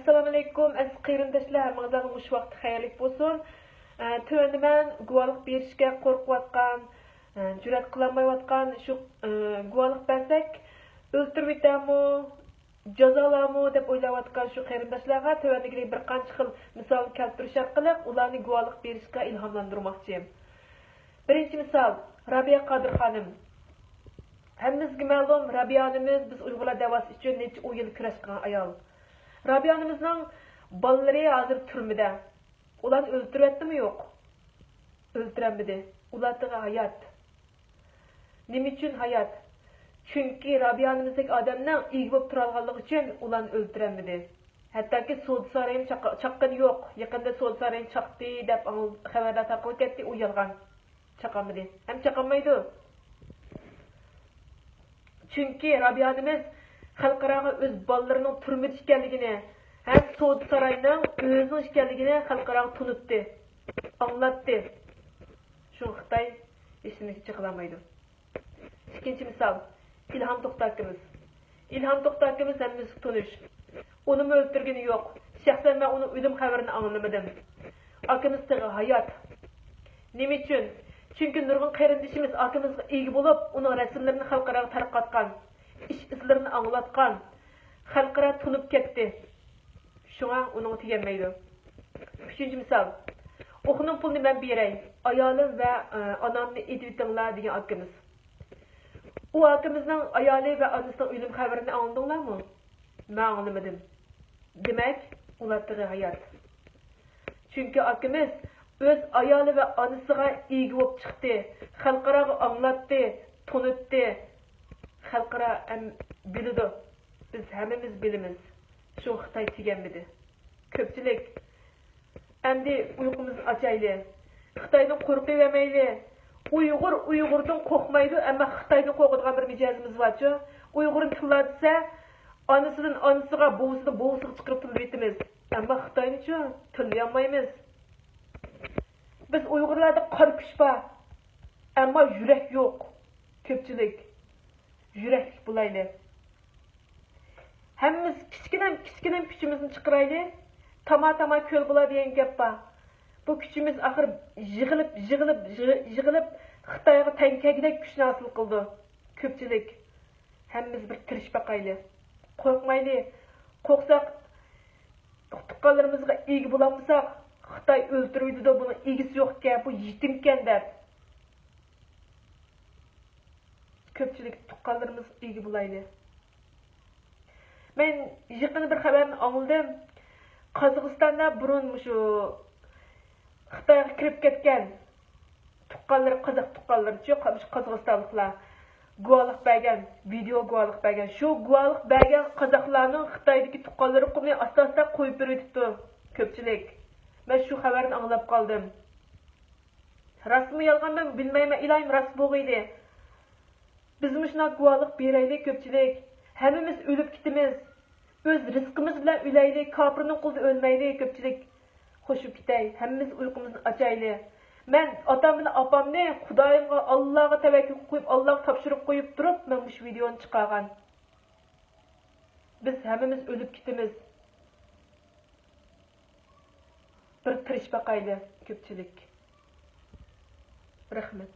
Assalamu alaykum, aziz qarindoshlar, hammalarga mush vaqt xayrlik bo'lsin. Tövəndə mən guvalıq berishga qo'rqayotgan, jur'at qilolmayotgan shu guvalıq bersək o'ltirib ketamo, jazolamo deb o'ylayotgan shu qarindoshlarga tövəndəgi bir qancha xil misol keltirish orqali ularni guvalıq berishga ilhomlantirmoqchiyim. Birinchi misol, Rabiya Qodir xonim. Hammamizga ma'lum, Rabiya onamiz biz Uyg'urlar davası uchun necha yil kurash qilgan ayol. Rabiya onamizning bolalari hozir turmada. Ularni o'ldiryaptimi yo'q? O'ldiramidi. Ularga hayot. Nima uchun hayot? Chunki Rabiya onamizdek odamning ega bo'lib turganligi uchun ularni o'ldiramidi. Hattoki So'd saroyini chaqqan yo'q. Yaqinda So'd saroyini chaqdi deb xabarlar tarqalib ketdi, u yolg'on. Chaqamidi. Ham chaqamaydi. Chunki Rabiya onamiz xalqaroga o'z bolalarining turmada ekanligini, ham So'd saroyining o'zining ekanligini xalqaroga tunutdi, anglatdi. Shu Xitoy ishini chiqarmaydi. Ikkinchi misol, İlham To'xta akamiz. İlham To'xta akamiz hammamiz tunish. Uni o'ldirgani yo'q. Shaxsan men uning o'lim xabarini anglamadim. Akamiz tig'i hayot. Nima uchun? Chunki nurg'un qarindoshimiz akamizga ega bo'lib, uning rasmlarini xalqaroga tarqatgan, ish izlarini anglatgan, xalqaro tunib ketdi. Shunga uning teganmaydi. Uchinchi misol, o'qining pulini men beray, ayolim va onamni edvitinglar degan akamiz. U akamizning ayoli va onasining o'lim xabarini angladinglarmi? Men anglamadim. Demak, ularga hayot. Chunki akamiz o'z ayoli va onasiga ega bo'lib chiqdi, xalqaroga anglatdi, tunutdi. Xalqaro biladi. Biz hammamiz bilamiz. Shu Xitoy teganmidi. Ko'pchilik endi uyqumizni ochayli. Xitoydan qo'rqavermayli. Uyg'urdan qo'rqmaydi, ammo Xitoydan qo'rqadigan bir mijozimiz bor-ku. Uyg'urni tillatsa, onasidan onasiga, buvisiga chiqarib tillaymiz. Ammo Xitoyni-chi tillayolmaymiz. Biz Uyg'urlarda qor kuch bor, ammo yurak yo'q. Ko'pchilik yurakli bo'layli. Hammamiz kichkina kuchimizni chiqarayli. Tama ko'l bo'lar degan gap bor. Bu kuchimiz axir yig'ilib Xitoyga tankagidek kuchni hosil qildi. Ko'pchilik hammamiz bir tirishib baqayli. Qo'rqmayli. Qo'rqsak, tuqqanlarimizga ega bo'lamisak, Xitoy o'ldiruvdi-da, buni egisi yo'q-ku, bu yetimkan deb. Ko'pchilik tuqqanlarimiz ega bo'layli. Men yaqin bir xabarni oldim. Qozog'istonda burun shu Xitoyga kirib ketgan tuqqanlar, qozoq tuqqanlar-chi, qozog'istonliklar guvohlik bergan, video guvohlik bergan. Shu guvohlik bergan qozoqlarning Xitoydagi tuqqanlari qumni asta-asta qo'yib beribdi. Ko'pchilik men shu xabarni anglab qoldim. Rasmi yolg'on men bilmayman, iloyim rost bo'lg'iydi. Biz shuna guvohlik beraylik ko'pchilik. Hammamiz o'lib ketamiz. O'z rizqimiz bilan o'laylik, kofirning qo'lida o'lmaylik ko'pchilik. Xo'shib ketay, hammamiz uyqumizni ochaylik. Men otam bilan opamni Xudoyimga, Allohga tavakkul qo'yib, Allohga topshirib qo'yib turib, men bu videoni chiqargan. Biz hammamiz o'lib ketamiz. Bir tirish baqayli ko'pchilik. Rahmat.